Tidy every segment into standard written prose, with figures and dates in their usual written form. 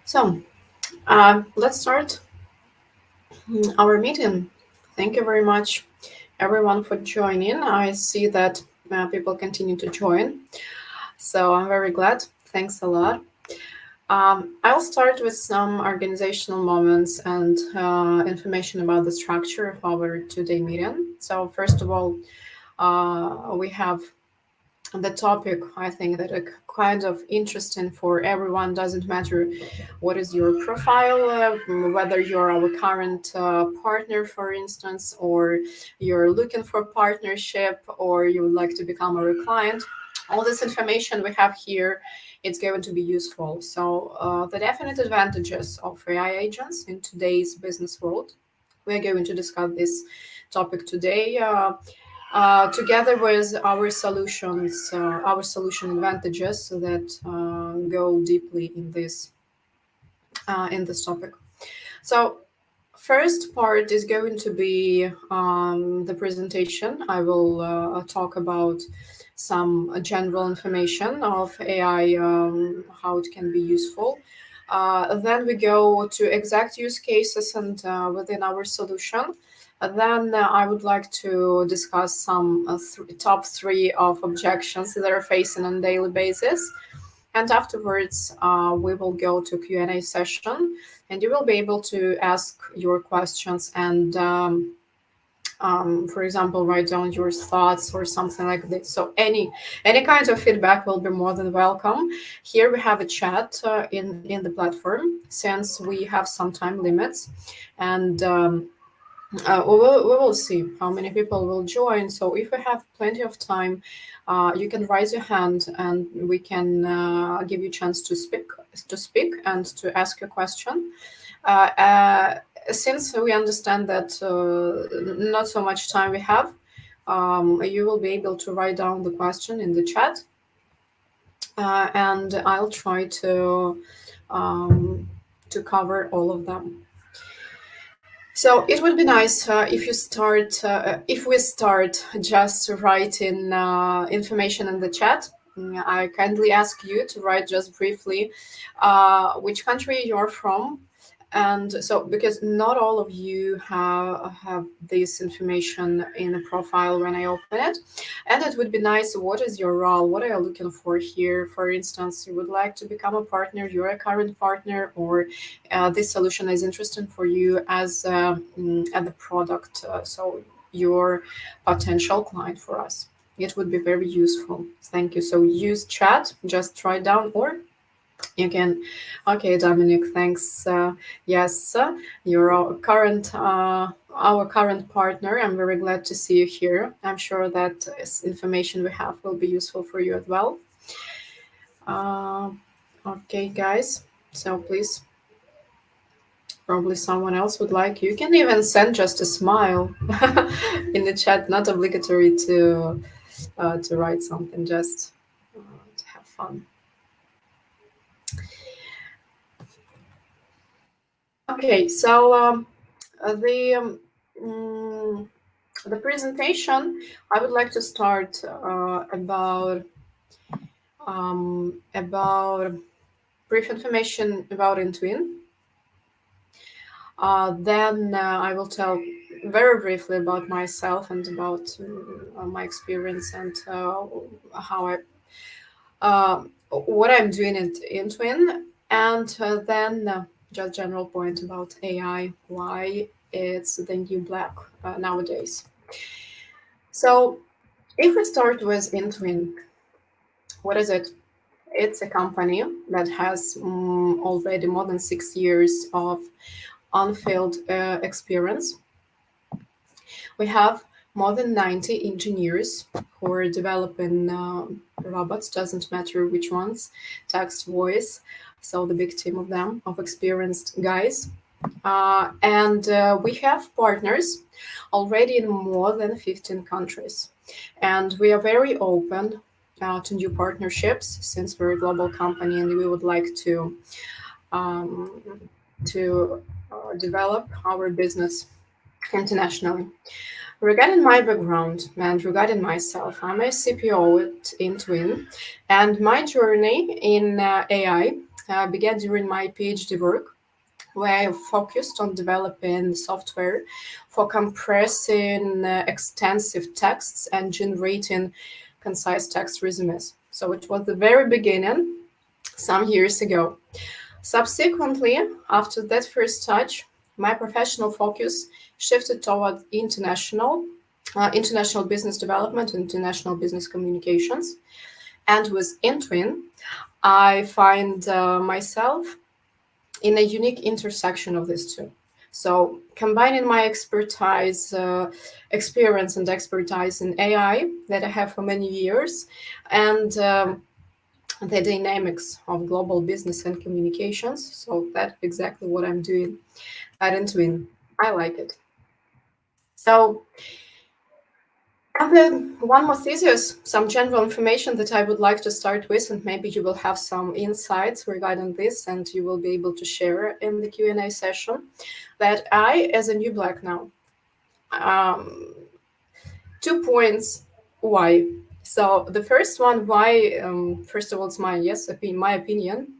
So, let's start our meeting. Thank you very much, everyone, for joining. I see that people continue to join, so I'm very glad. Thanks a lot. I'll start with some organizational moments and information about the structure of our today meeting. So, first of all, we have the topic. I think that it kind of interesting for everyone. Doesn't matter what is your profile, whether you're our current partner, for instance, or you're looking for partnership, or you would like to become our client. All this information we have here, it's going to be useful. So the definite advantages of AI agents in today's business world. We are going to discuss this topic today. Together with our solutions, our solution advantages that go deeply in this topic. So, first part is going to be the presentation. I will talk about some general information of AI, how it can be useful. Then we go to exact use cases and within our solution. Then I would like to discuss some top three of objections that are facing on a daily basis. And afterwards, we will go to Q&A session, and you will be able to ask your questions and, for example, write down your thoughts or something like this. So any kind of feedback will be more than welcome. Here we have a chat in the platform since we have some time limits, and we will see how many people will join. So if we have plenty of time, you can raise your hand, and we can give you a chance to speak and to ask a question. Since we understand that not so much time we have, you will be able to write down the question in the chat, and I'll try to cover all of them. So it would be nice if we start just writing information in the chat. I kindly ask you to write just briefly which country you're from, and so because not all of you have this information in the profile when I open it, and it would be nice. What is your role? What are you looking for here? For instance, you would like to become a partner. You're a current partner, or this solution is interesting for you as the product. So you're potential client for us. It would be very useful. Thank you. So use chat. Just write down, or you can. Okay, Dominic, thanks. Yes, you're our current partner. I'm very glad to see you here. I'm sure that this information we have will be useful for you as well. Okay, guys. So please, probably someone else would like. You can even send just a smile in the chat. Not obligatory to write something. Just to have fun. Okay, so the presentation, I would like to start about brief information about IntWin. Then I will tell very briefly about myself and about my experience and how what I'm doing at IntWin, and then just general point about AI, why it's the new black nowadays. So if we start with IntWin, what is it? It's a company that has already more than 6 years of on-field experience. We have more than 90 engineers who are developing robots, doesn't matter which ones, text, voice. So the big team of them, of experienced guys. And we have partners already in more than 15 countries. And we are very open to new partnerships since we're a global company and we would like to develop our business internationally. Regarding my background and regarding myself, I'm a CPO at IntWin, and my journey in AI began during my PhD work, where I focused on developing software for compressing extensive texts and generating concise text resumes. So it was the very beginning, some years ago. Subsequently, after that first touch, my professional focus shifted toward international business development, international business communications. And with IntWin, I find myself in a unique intersection of these two. So combining my experience and expertise in AI that I have for many years, and the dynamics of global business and communications. So that's exactly what I'm doing at IntWin. I like it. So, and then one more thesis, some general information that I would like to start with, and maybe you will have some insights regarding this, and you will be able to share in the Q&A session. That I, as a new black now, 2 points why. So the first one, why? First of all, it's my opinion.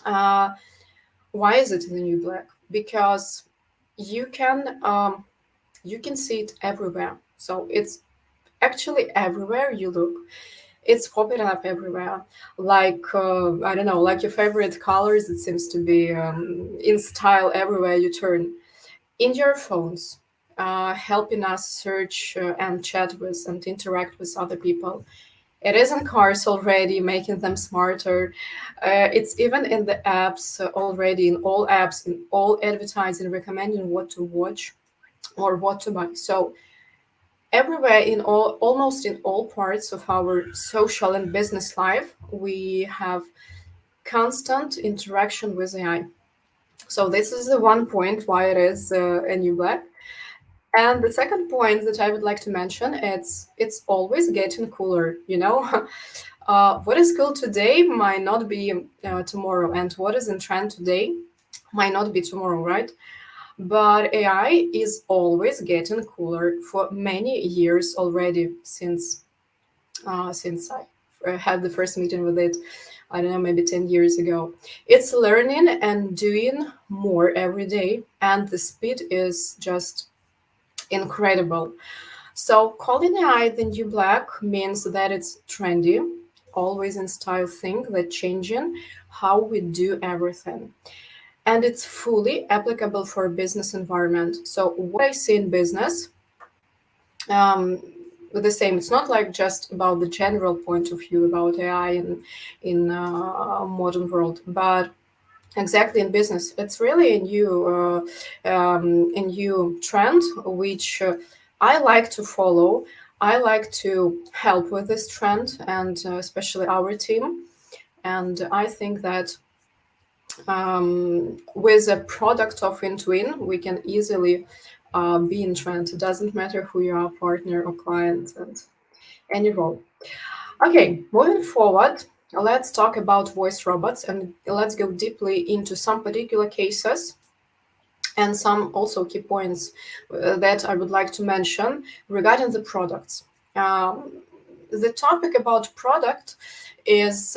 Why is it the new black? Because you can see it everywhere. So it's actually everywhere you look. It's popping up everywhere. Like I don't know, like your favorite colors. It seems to be in style everywhere you turn. In your phones, helping us search and chat with and interact with other people. It is in cars already, making them smarter. It's even in the apps already, in all apps, in all advertising, recommending what to watch or what to buy. So everywhere, almost in all parts of our social and business life, we have constant interaction with AI. So this is the one point why it is a new black. And the second point that I would like to mention, it's always getting cooler, you know. What is cool today might not be tomorrow, and what is in trend today might not be tomorrow, right? But AI is always getting cooler for many years already since I had the first meeting with it. I don't know, maybe 10 years ago. It's learning and doing more every day, and the speed is just incredible. So calling AI the new black means that it's trendy, always in style thing that changing how we do everything. And it's fully applicable for a business environment. So what I see in business, with the same, it's not like just about the general point of view about AI in modern world, but exactly in business, it's really a new trend which I like to follow. I like to help with this trend, and especially our team. And I think that with a product of IntWin, we can easily be in trend. It doesn't matter who you are, partner or client, and any role. Okay, moving forward, let's talk about voice robots, and let's go deeply into some particular cases and some also key points that I would like to mention regarding the products. The topic about product is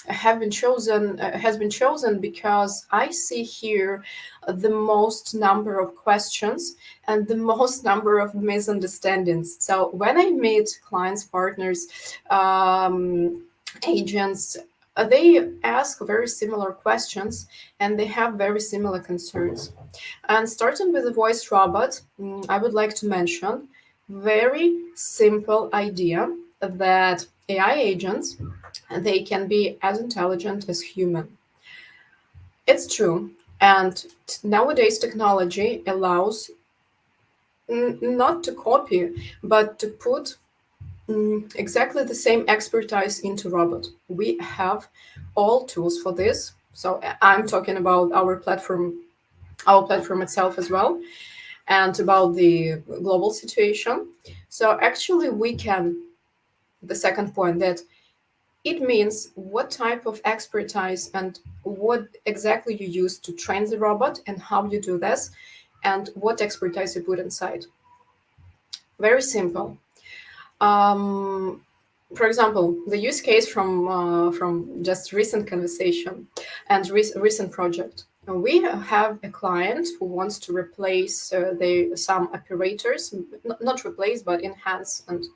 has been chosen because I see here the most number of questions and the most number of misunderstandings. So when I meet clients, partners, agents, they ask very similar questions and they have very similar concerns. And starting with the voice robot, I would like to mention very simple idea that AI agents, they can be as intelligent as human. It's true. And nowadays technology allows not to copy, but to put exactly the same expertise into robot. We have all tools for this. So I'm talking about our platform itself as well, and about the global situation. So actually we can, the second point, that it means what type of expertise and what exactly you use to train the robot and how you do this and what expertise you put inside. Very simple. Um, For example, the use case from just recent conversation and recent project. We have a client who wants to replace some operators, not replace, but enhance and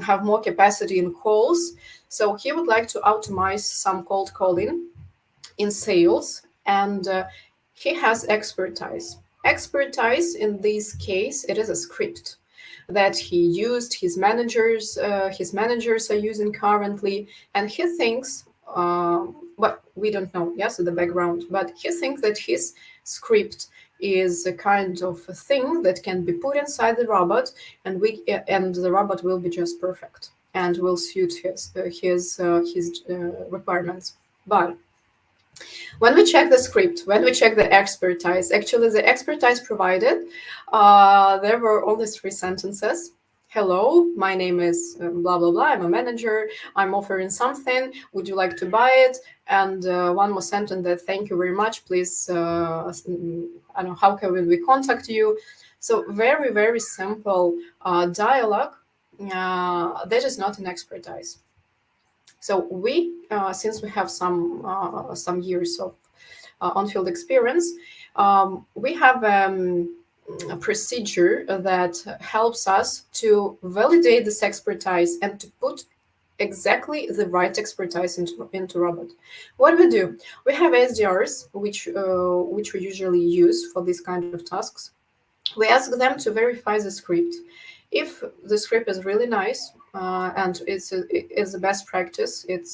have more capacity in calls. So he would like to automate some cold calling in sales, and he has expertise. Expertise in this case, it is a script that he used. His managers are using currently, and he thinks. But we don't know, yes, the background. But he thinks that his script is a kind of a thing that can be put inside the robot, and the robot will be just perfect and will suit his requirements. But when we check the script, when we check the expertise, actually the expertise provided, there were only 3 sentences. Hello, my name is blah, blah, blah. I'm a manager. I'm offering something. Would you like to buy it? And one more sentence that thank you very much. Please, I don't know, how can we contact you? So very, very simple dialogue. That is not an expertise. So we, since we have some years of on-field experience, we have a procedure that helps us to validate this expertise and to put exactly the right expertise into robot. What we do, we have SDRs, which we usually use for these kind of tasks. We ask them to verify the script. If the script is really nice and it's the best practice, it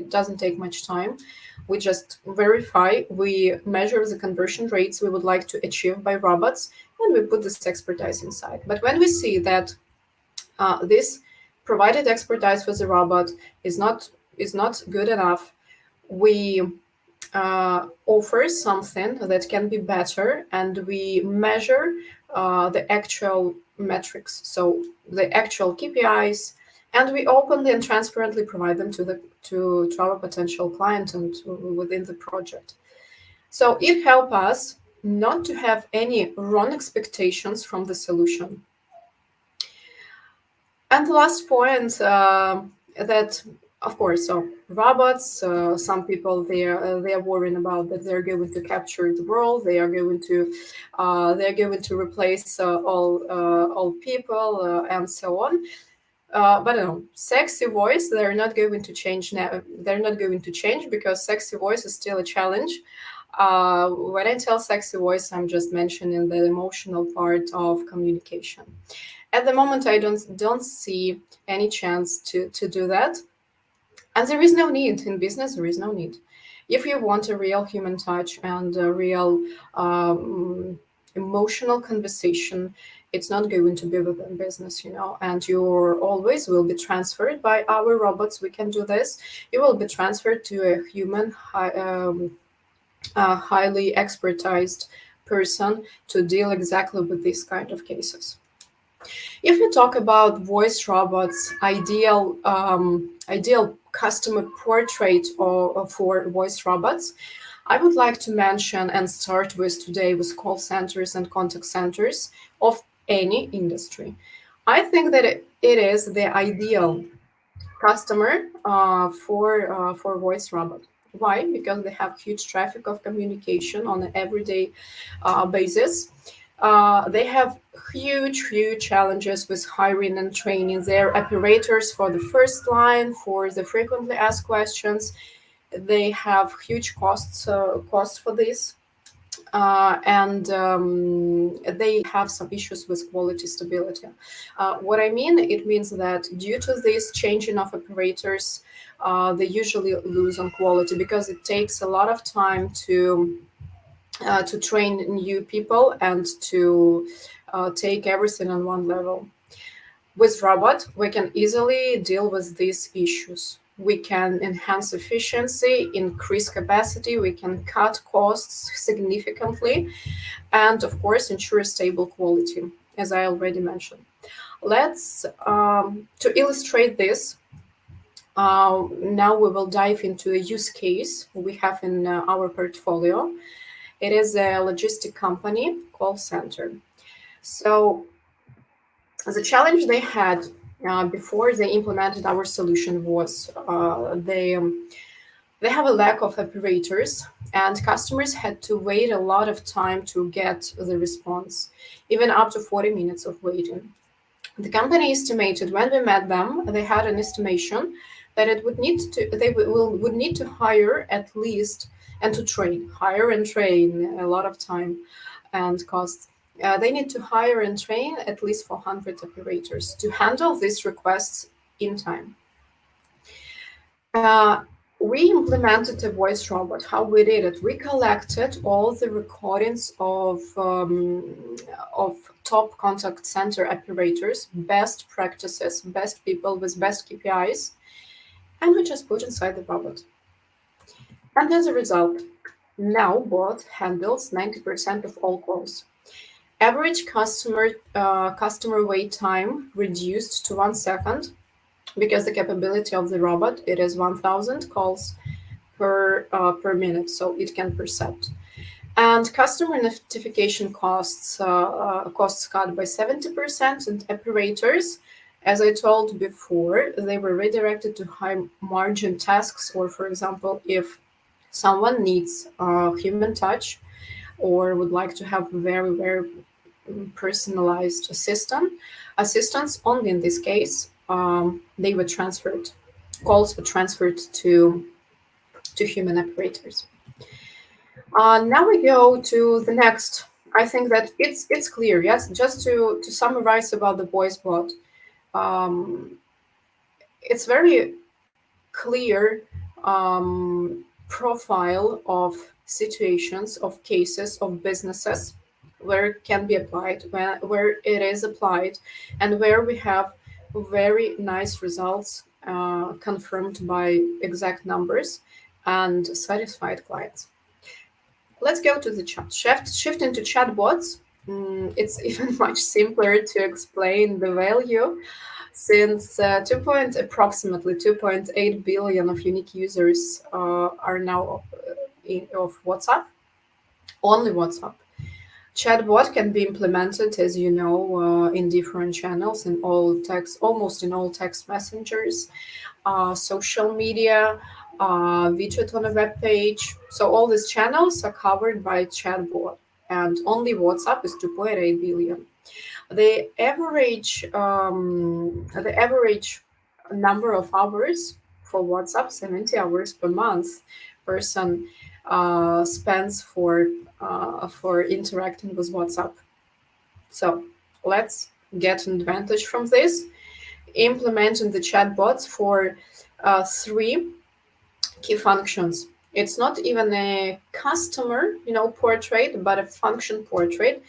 doesn't take much time. We just verify, we measure the conversion rates we would like to achieve by robots, and we put this expertise inside. But when we see that this provided expertise for the robot is not good enough, we offer something that can be better, and we measure the actual metrics, so the actual KPIs, and we openly and transparently provide them to our potential client and within the project. So it helps us not to have any wrong expectations from the solution. And the last point that, of course, so robots, some people they are worrying about that they're going to capture the world. They are going to replace all people and so on. But no, sexy voice, they're not going to change now. They're not going to change because sexy voice is still a challenge. When I tell sexy voice, I'm just mentioning the emotional part of communication. At the moment, I don't see any chance to do that. And there is no need in business. There is no need. If you want a real human touch and a real emotional conversation, it's not going to be within business, and you always will be transferred by our robots. We can do this. You will be transferred to a human, highly expertised person to deal exactly with these kind of cases. If you talk about voice robots, ideal customer portrait for voice robots, I would like to mention and start with today with call centers and contact centers of any industry. I think that it is the ideal customer for voice robot. Why? Because they have huge traffic of communication on an everyday basis. They have huge challenges with hiring and training their operators for the first line, for the frequently asked questions. They have huge costs for this. And they have some issues with quality stability. What I mean, it means that due to this changing of operators, they usually lose on quality because it takes a lot of time to train new people and to take everything on one level. With robot, we can easily deal with these issues. We can enhance efficiency, increase capacity, we can cut costs significantly, and of course, ensure stable quality, as I already mentioned. Let's, to illustrate this, now we will dive into a use case we have in our portfolio. It is a logistic company call center. So the challenge they had before they implemented our solution was they have a lack of operators, and customers had to wait a lot of time to get the response, even up to 40 minutes of waiting. The company estimated when we met them, they had an estimation that it would need to they would need to hire at least and to train, hire and train a lot of time and costs. They need to hire and train at least 400 operators to handle these requests in time. Uh, we implemented a voice robot. How we did it? We collected all the recordings of top contact center operators, best practices, best people with best KPIs, and we just put inside the robot. And as a result, now bot handles 90% of all calls. Average customer wait time reduced to 1 second because the capability of the robot, it is 1,000 calls per minute, so it can percept. And customer notification costs cut by 70%, and operators, as I told before, they were redirected to high margin tasks, or for example, if someone needs human touch or would like to have very personalized assistance only in this case, they were transferred, calls were transferred to human operators. Now we go to the next. I think that it's clear. Yes, just to summarize about the voice bot, um, it's very clear profile of situations, of cases, of businesses where it can be applied, where it is applied, and where we have very nice results confirmed by exact numbers and satisfied clients. Let's go to the chat. Shift into chatbots. It's even much simpler to explain the value since approximately 2.8 billion of unique users are now of WhatsApp, only WhatsApp. Chatbot can be implemented, as you know, in different channels, in all text, almost in all text messengers, social media, widget on a web page. So all these channels are covered by chatbot, and only WhatsApp is 2.8 billion. The average number of hours for WhatsApp, 70 hours per month, person spends for interacting with WhatsApp. So let's get an advantage from this. Implementing the chatbots for 3 key functions. It's not even a customer, portrait, but a function portrait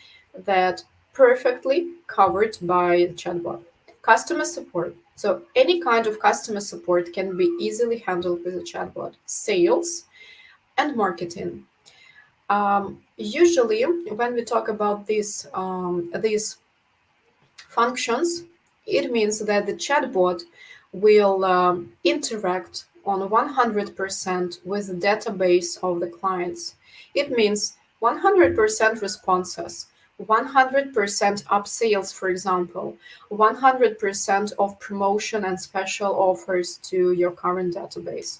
that perfectly covered by the chatbot. Customer support. So any kind of customer support can be easily handled with a chatbot. Sales and marketing. Usually, when we talk about these functions, it means that the chatbot will interact on 100% with the database of the clients. It means 100% responses, 100% upsales, for example, 100% of promotion and special offers to your current database.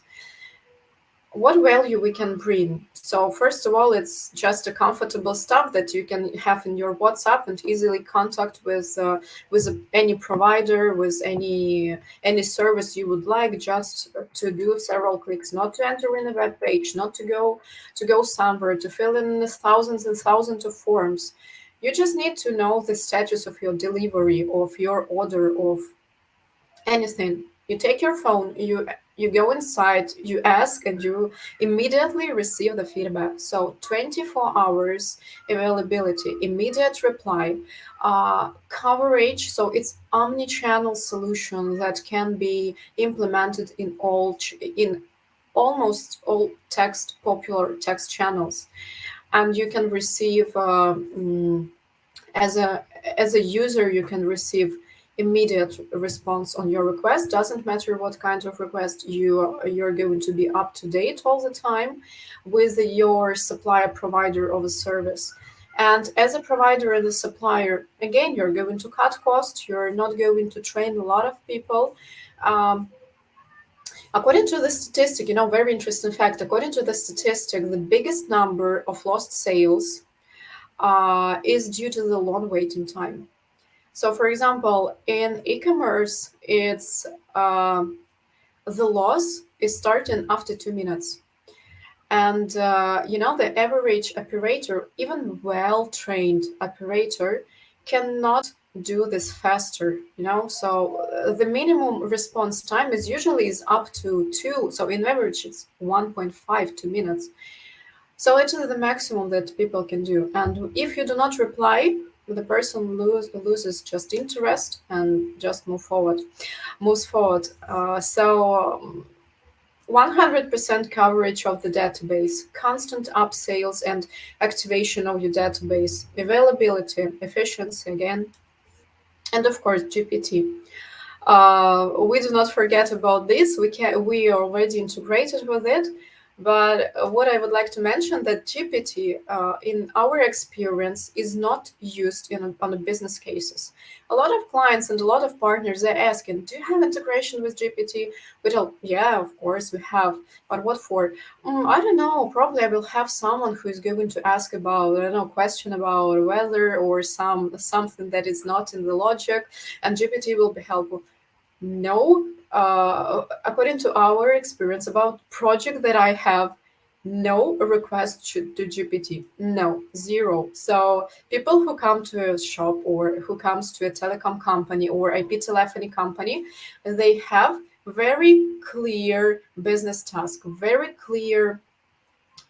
What value we can bring? So first of all, it's just a comfortable stuff that you can have in your WhatsApp and easily contact with any provider, with any service you would like, just to do several clicks, not to enter in a web page, not to go somewhere, to fill in thousands and thousands of forms. You just need to know the status of your delivery, of your order, of anything. You take your phone, you go inside, you ask, and you immediately receive the feedback. So 24 hours availability, immediate reply, coverage. So it's omnichannel solution that can be implemented in almost all popular text channels, and you can receive as a user, you can receive immediate response on your request. Doesn't matter what kind of request you're going to be up to date all the time with your supplier provider of a service. And as a provider and a supplier, again, you're going to cut costs. You're not going to train a lot of people. Um, According to the statistic, very interesting fact. According to the statistic, the biggest number of lost sales is due to the long waiting time. So, for example, in e-commerce, it's the loss is starting after 2 minutes. And the average operator, even well-trained operator, cannot do this faster. So the minimum response time is up to 2. So in average, it's 1.5 2 minutes. So it is the maximum that people can do. And if you do not reply, the person loses just interest and just moves forward. 100% coverage of the database, constant upsales and activation of your database, availability, efficiency again, and of course GPT. We do not forget about this. We are already integrated with it. But what I would like to mention that GPT, in our experience, is not used on the business cases. A lot of clients and a lot of partners are asking, "Do you have integration with GPT?" We tell, "Yeah, of course we have." But what for? I don't know. Probably I will have someone who is going to ask about, I don't know, question about weather or something that is not in the logic, and GPT will be helpful. No, according to our experience about project that I have, no request to GPT. No, zero. So people who come to a shop or who comes to a telecom company or IP telephony company, they have very clear business task, very clear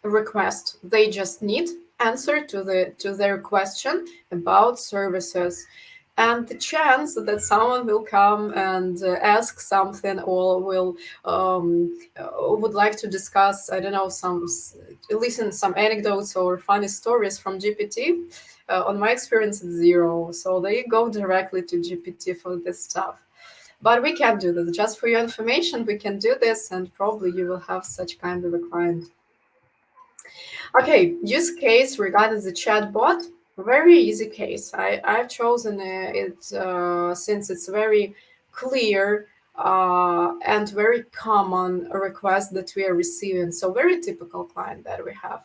request. They just need answer to their question about services, and the chance that someone will come and ask something or will would like to discuss, I don't know, listen some anecdotes or funny stories from GPT, on my experience it's zero. So they go directly to GPT for this stuff. But we can do this. Just for your information, we can do this, and probably you will have such kind of a client. Okay, use case regarding the chatbot. Very easy case. I've chosen it since it's very clear and very common request that we are receiving. So very typical client that we have.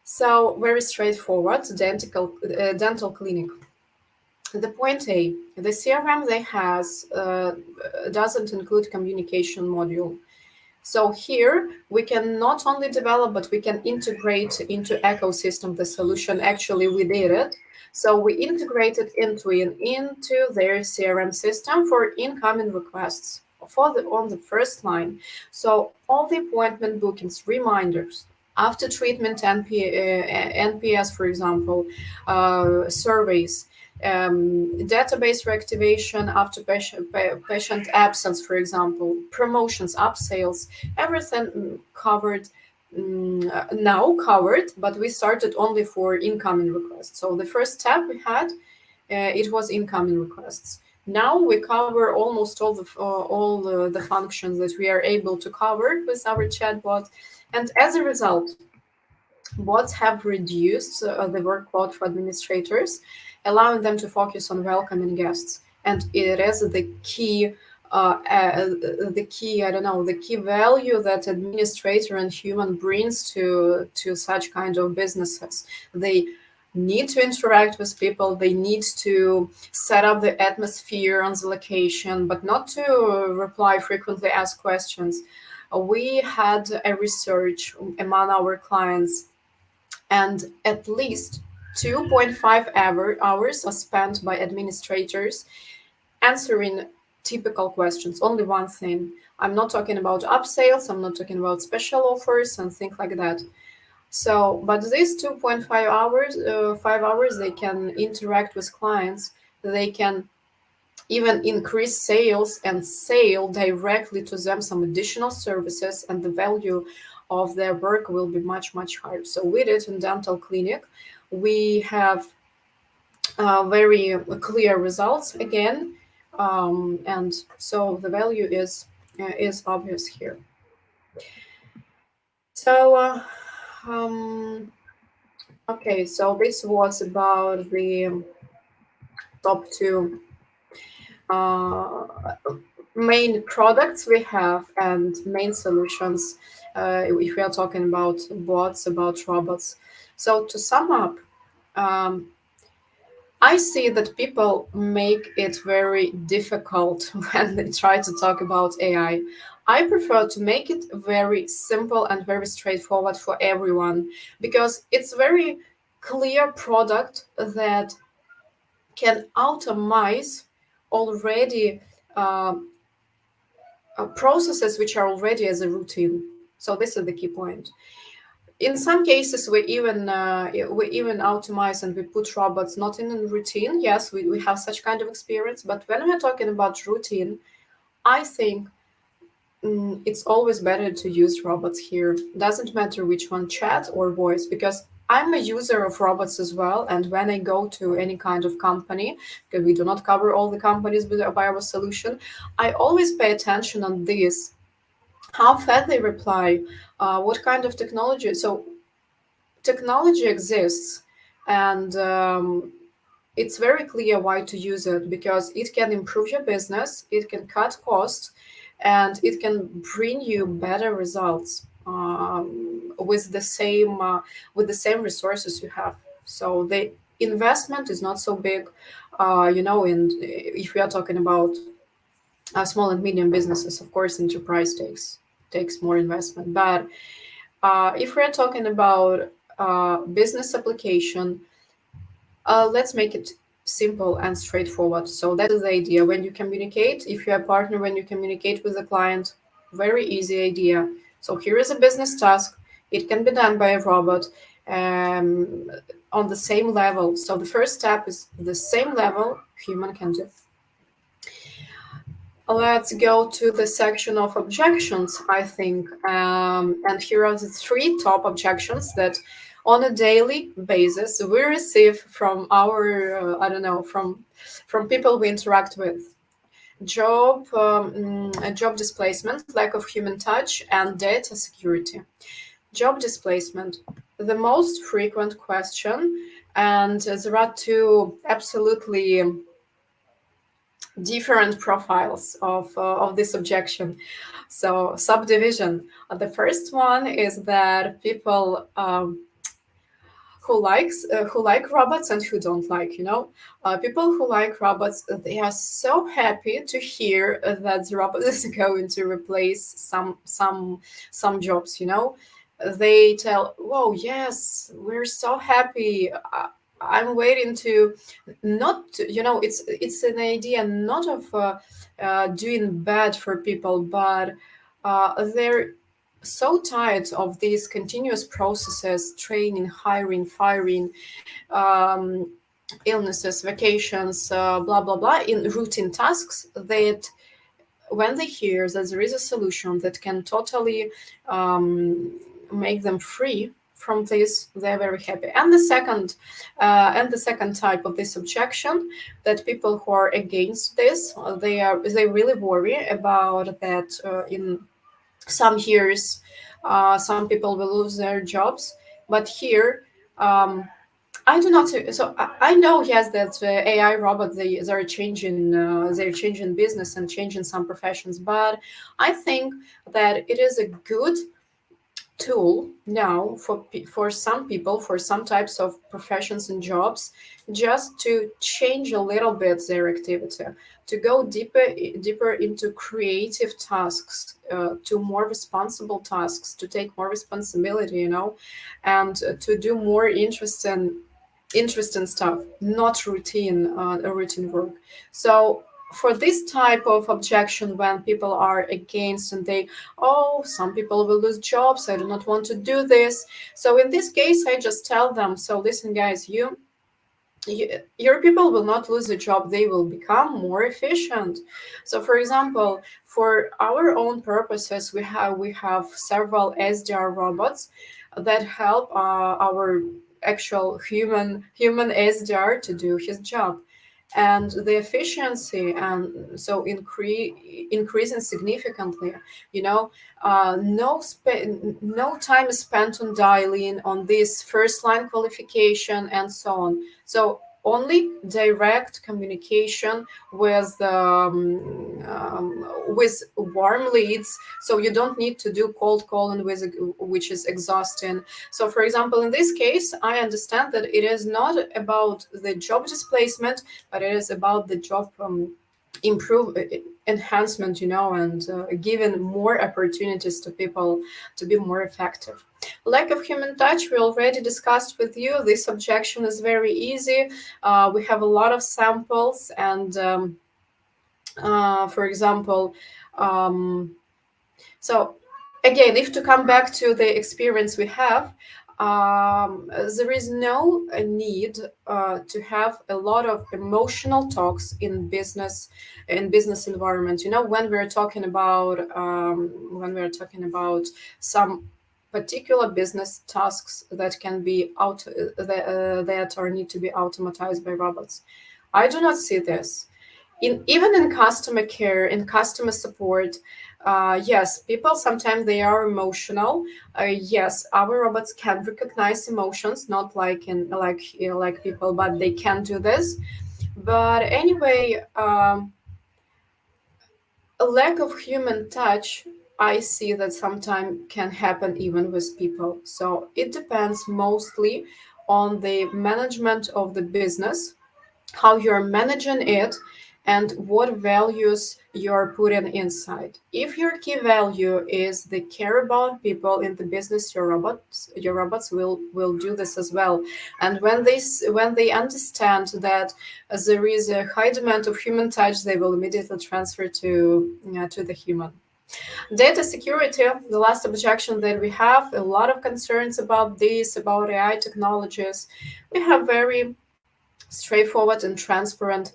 So very straightforward. Dental clinic. The point A, the CRM they has doesn't include communication module. So here we can not only develop, but we can integrate into ecosystem the solution. Actually, we did it. So we integrated IntWin into their CRM system for incoming requests on the first line. So all the appointment bookings, reminders, after treatment NPS, for example, surveys, database reactivation after patient absence, for example, promotions, upsales, everything covered, now covered, but we started only for incoming requests. So the first step we had, it was incoming requests. Now we cover almost all the functions that we are able to cover with our chatbot, and as a result, bots have reduced the workload for administrators, allowing them to focus on welcoming guests. And it is the key, I don't know, the key value that administrator and human brings to such kind of businesses. They need to interact with people. They need to set up the atmosphere on the location, but not to reply frequently asked questions. We had a research among our clients, and at least 2.5 hours are spent by administrators answering typical questions. Only one thing. I'm not talking about upsales, I'm not talking about special offers and things like that. So, but these 2.5 hours, 5 hours, they can interact with clients. They can even increase sales and sell directly to them some additional services, and the value of their work will be much, much higher. So with it in dental clinic, we have very clear results again. And so the value is obvious here. So Okay, so this was about the top two uh, main products we have and main solutions. If we are talking about bots, about robots. So to sum up, um, I see that people make it very difficult when they try to talk about AI. I prefer to make it very simple and very straightforward for everyone because it's very clear product that can automate already uh, processes which are already as a routine. So this is the key point. In some cases, we even automate and we put robots not in a routine. Yes, we have such kind of experience, but when we're talking about routine, I think it's always better to use robots here. Doesn't matter which one, chat or voice, because I'm a user of robots as well. And when I go to any kind of company, because we do not cover all the companies by our solution, I always pay attention on this, how fast they reply, what kind of technology. So technology exists, and it's very clear why to use it because it can improve your business, it can cut costs, and it can bring you better results with the same resources you have. So the investment is not so big, and if we are talking about small and medium businesses, of course enterprise takes more investment. But if we're talking about business application, let's make it simple and straightforward. So that is the idea. When you communicate, if you're a partner, when you communicate with a client, very easy idea. So here is a business task. It can be done by a robot um, on the same level. So the first step is the same level human can do. Let's go to the section of objections, I think. And here are the three top objections that on a daily basis we receive from our, I don't know, from people we interact with. Job displacement, lack of human touch, and data security. Job displacement, the most frequent question, and there are two absolutely different profiles of this objection. So subdivision. The first one is that people who like robots and who don't like. People who like robots, they are so happy to hear that the robot is going to replace some jobs. They tell, "Whoa, yes, we're so happy. I'm waiting to not to, it's an idea not of doing bad for people, but they're so tired of these continuous processes, training, hiring, firing, um, illnesses, vacations, blah blah blah, in routine tasks, that when they hear that there is a solution that can totally make them free from this, they're very happy. And the second type of this objection, that people who are against this, they really worry about that in some years some people will lose their jobs. But here, I do not. So I know, yes, that AI robots, they're changing business and changing some professions, but I think that it is a good tool now for some people, for some types of professions and jobs, just to change a little bit their activity, to go deeper into creative tasks, to more responsible tasks, to take more responsibility, and to do more interesting stuff, not routine work. So for this type of objection, when people are against and they, oh, some people will lose jobs, I do not want to do this. So in this case, I just tell them, so listen guys, your people will not lose a job, they will become more efficient. So for example, for our own purposes, we have several SDR robots that help our actual human SDR to do his job. and the efficiency, and so increasing significantly. You know, no time is spent on dialing on this first line qualification and so on. So only direct communication with warm leads, so you don't need to do cold calling, which is exhausting. So for example, in this case, I understand that it is not about the job displacement, but it is about the job improve enhancement, and giving more opportunities to people to be more effective. Lack of human touch, we already discussed with you. This objection is very easy. We have a lot of samples, and for example, um, so again, if to come back to the experience we have, there is no need to have a lot of emotional talks in business environment. When we're talking about some particular business tasks that can be that are need to be automatized by robots. I do not see this even in customer care, in customer support. Yes, people sometimes they are emotional. Yes, our robots can recognize emotions, not like people, but they can do this. But anyway, a lack of human touch, I see that sometimes can happen even with people. So it depends mostly on the management of the business, how you're managing it, and what values you're putting inside. If your key value is the care about people in the business, your robots will do this as well. And when they understand that there is a high demand of human touch, they will immediately transfer to the human. Data security, the last objection that we have, a lot of concerns about this, about AI technologies. We have very straightforward and transparent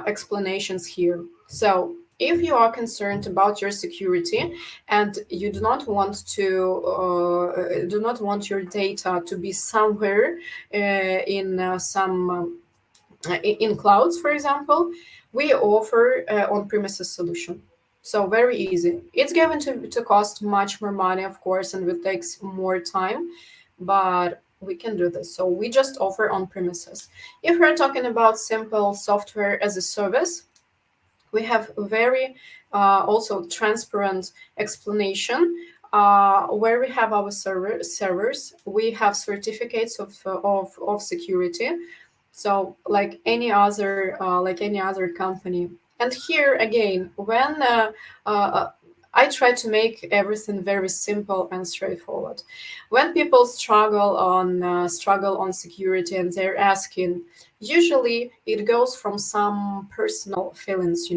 explanations here. So, if you are concerned about your security and you do not want your data to be somewhere in in clouds, for example, we offer on-premises solution. So very easy. It's going to cost much more money, of course, and it takes more time, but we can do this. So we just offer on premises. If we're talking about simple software as a service, we have very also transparent explanation where we have our servers. We have certificates of security, so like any other company. And here again, when I try to make everything very simple and straightforward. When people struggle on security and they're asking, usually it goes from some personal feelings.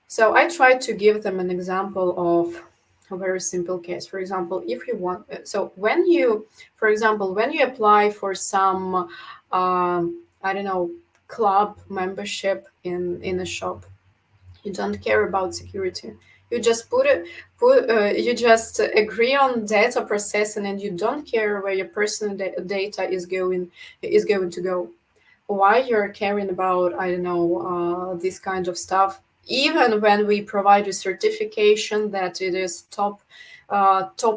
So I try to give them an example of a very simple case. For example, if you want, so when you apply for some, I don't know, club membership in a shop, you don't care about security. You just you just agree on data processing, and you don't care where your personal data is going to go. Why you're caring about, I don't know, this kind of stuff, even when we provide a certification that it is top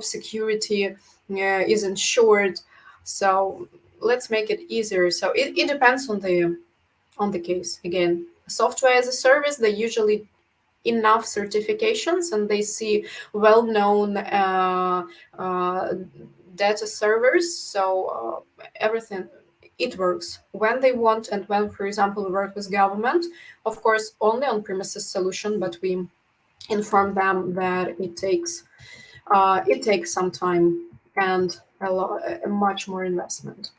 security, is insured. So let's make it easier. So it depends on the case. Again, software as a service, they usually enough certifications, and they see well-known data servers. So everything, it works when they want. And when, for example, we work with government, of course only on premises solution, but we inform them that it takes some time and much more investment.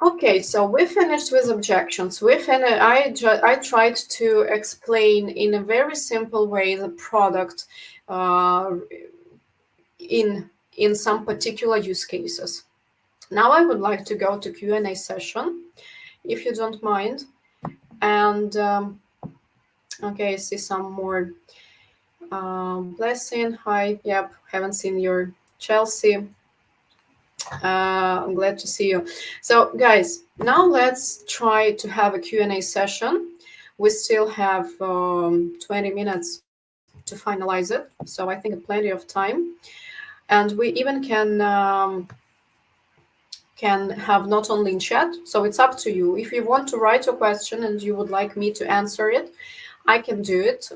Okay, so we finished with objections. I tried to explain in a very simple way the product uh, in some particular use cases. Now I would like to go to Q&A session, if you don't mind. And okay, I see some more. Blessing, hi. Yep, haven't seen your Chelsea. I'm glad to see you. So, guys, now let's try to have a Q&A session. We still have 20 minutes to finalize it, so I think plenty of time. And we even can have not only in chat, so it's up to you. If you want to write a question and you would like me to answer it, I can do it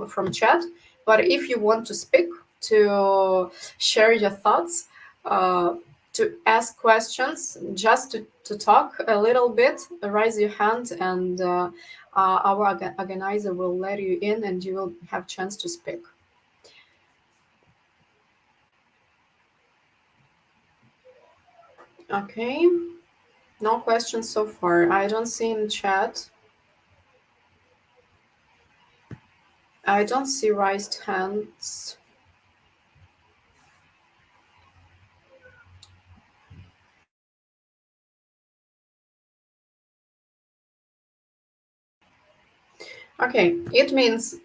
from chat. But if you want to speak, to share your thoughts, uh, to ask questions, just to talk a little bit, raise your hand, and our organizer will let you in, and you will have chance to speak. Okay, no questions so far. I don't see in chat. I don't see raised hands. Okay, it means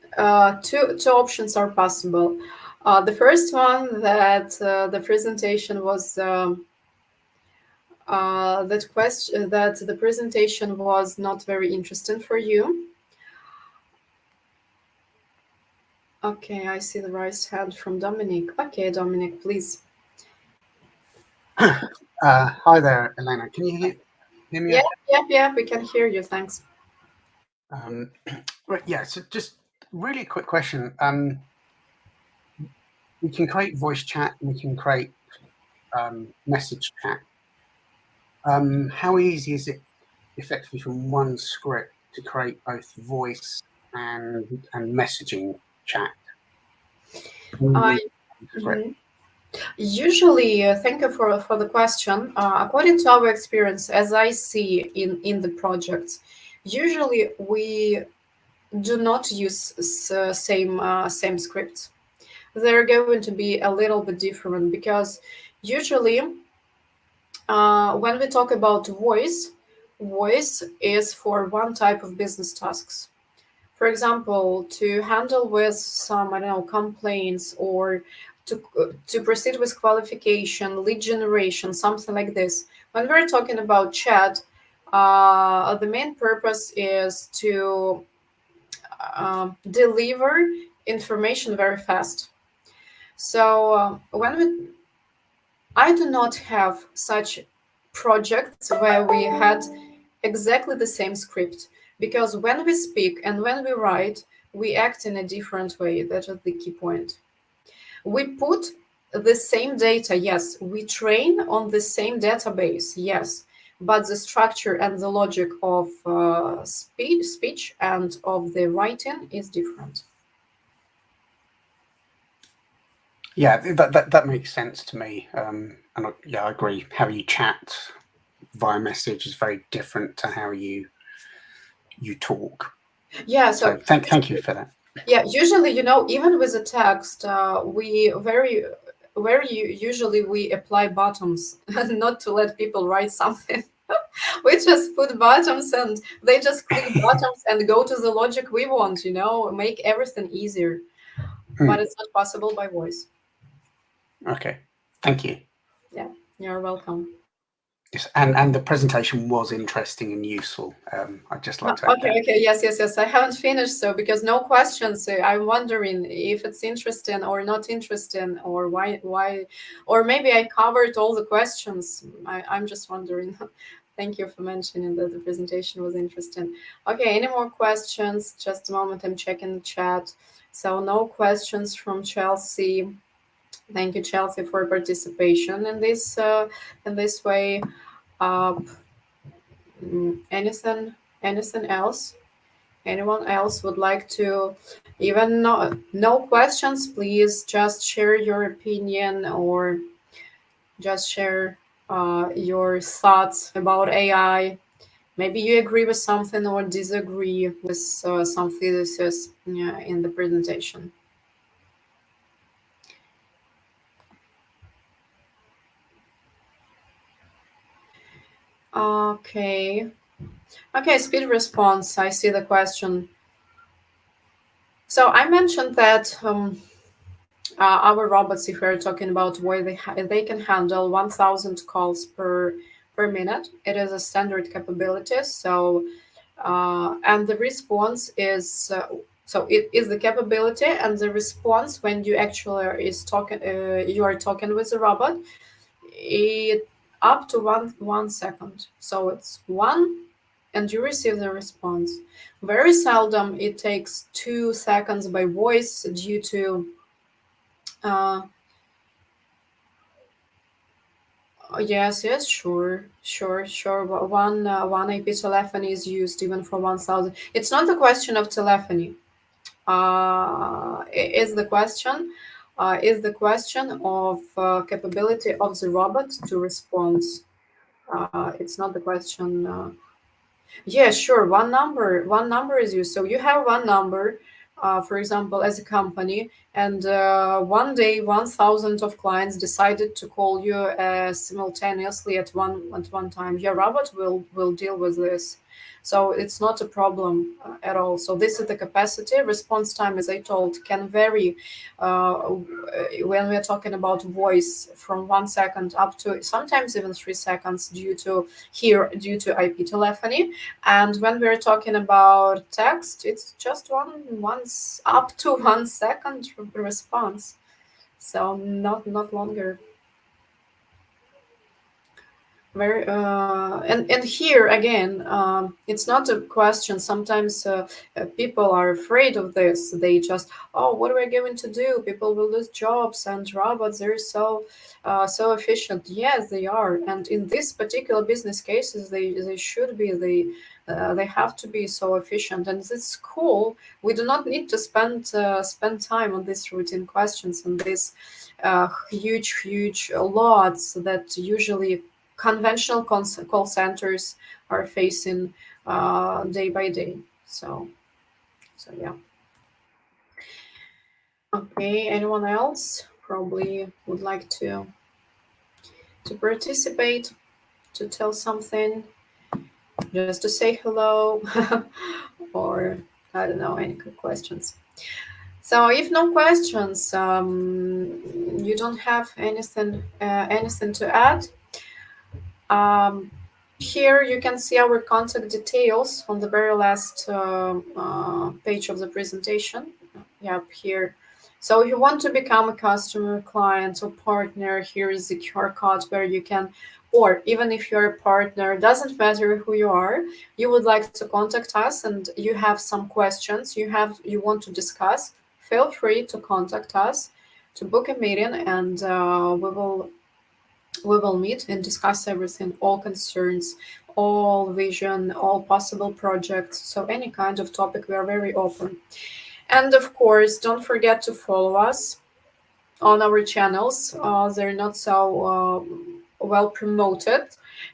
two options are possible. The first one, that the presentation was that the presentation was not very interesting for you. Okay, I see the raised hand from Dominic. Okay, Dominic, please. Hi there, Elena. Can you hear me? Yeah, we can hear you. Thanks. Right, yeah. So just really a quick question. We can create voice chat and we can create message chat. How easy is it, effectively, from one script to create both voice and messaging chat? I. Script. Mhm. Usually, thank you for the question. According to our experience, as I see in the projects, usually we do not use same scripts. They're going to be a little bit different because usually when we talk about voice is for one type of business tasks. For example, to handle with some, I don't know, complaints, or to proceed with qualification, lead generation, something like this. When we're talking about chat, the main purpose is to deliver information very fast. So I do not have such projects where we had exactly the same script, because when we speak and when we write, we act in a different way. That is the key point. We put the same data, yes. We train on the same database, yes. But the structure and the logic of speech and of the writing is different. Yeah, that makes sense to me. And I agree. How you chat via message is very different to how you talk. Yeah. So thank you for that. Yeah, usually, even with the text, we usually we apply buttons, not to let people write something. We just put buttons and they just click buttons and go to the logic we want, make everything easier. But it's not possible by voice. Okay, thank you. Yeah, you're welcome. Yes, and the presentation was interesting and useful. I'd just like to add that. Okay, yes. I haven't finished, so because no questions, I'm wondering if it's interesting or not interesting, or why, or maybe I covered all the questions. I'm just wondering. Thank you for mentioning that the presentation was interesting. Okay, any more questions? Just a moment, I'm checking the chat. So no questions from Chelsea. Thank you, Chelsea, for participation in this way. Uh, anything else? Anyone else would like to, even no questions, please just share your opinion, or just share your thoughts about AI. Maybe you agree with something or disagree with some thesis, yeah, in the presentation. Okay. Okay, speed response. I see the question. So I mentioned that our robots, if we're talking about where they can handle 1,000 calls per minute. It is a standard capability. So and the response is so it is the capability and the response when you actually is talking you are talking with the robot, it up to 1 second. So it's one and you receive the response. Very seldom it takes 2 seconds by voice due to uh, yes, yes, sure, sure, sure. One IP telephony is used even for 1,000. It's not a question of telephony. Is the question of capability of the robot to respond. It's not the question. Yeah, sure. One number is used. So you have one number, for example, as a company, and one day 1,000 of clients decided to call you simultaneously at one time. Your robot will deal with this. So it's not a problem at all. So this is the capacity. Response time, as I told, can vary when we're talking about voice from 1 second up to sometimes even 3 seconds due to IP telephony. And when we're talking about text, it's just once up to 1 second response. So not longer. Very and here again, it's not a question. Sometimes people are afraid of this. They just, oh, what are we going to do? People will lose jobs, and robots are so efficient. Yes, they are, and in this particular business cases, they should be they have to be so efficient, and it's cool. We do not need to spend time on these routine questions and these huge lots that usually conventional call centers are facing day by day. So yeah. Okay. Anyone else probably would like to participate, to tell something, just to say hello, or I don't know any good questions. So if no questions, you don't have anything to add. Um, Here you can see our contact details on the very last page of the presentation. Yep, here. So if you want to become a customer, client, or partner, here is the QR code where you can, or even if you're a partner, doesn't matter who you are, you would like to contact us and you have some questions you want to discuss, feel free to contact us to book a meeting, and we will meet and discuss everything, all concerns, all vision, all possible projects. So any kind of topic, we are very open. And of course, don't forget to follow us on our channels. They're not so well promoted,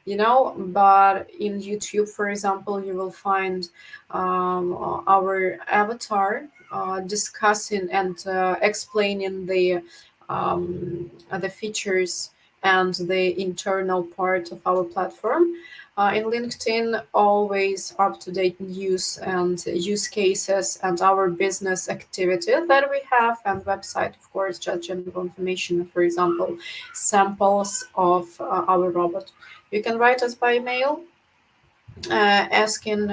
but in YouTube, for example, you will find our avatar discussing and explaining the features and the internal part of our platform. In LinkedIn, always up-to-date news and use cases and our business activity that we have, and website, of course, just general information, for example, samples of our robot. You can write us by email asking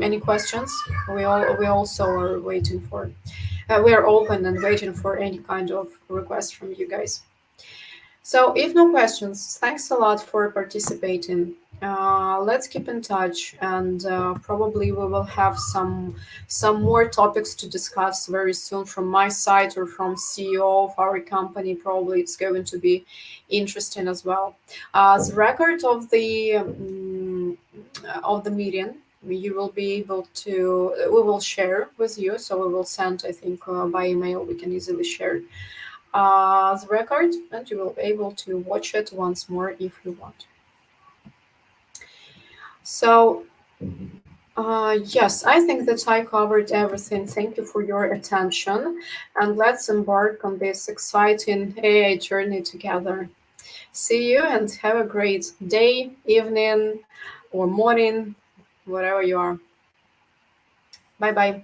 any questions. We also are waiting for, we are open and waiting for any kind of request from you guys. So, if no questions, thanks a lot for participating. Let's keep in touch, and probably we will have some more topics to discuss very soon from my side or from CEO of our company. Probably it's going to be interesting as well. The record of the meeting, you will be able to. We will share with you, so we will send. I think by email we can easily share the record, and you will be able to watch it once more if you want. So, yes, I think that I covered everything. Thank you for your attention, and let's embark on this exciting AI journey together. See you and have a great day, evening, or morning, wherever you are. Bye bye.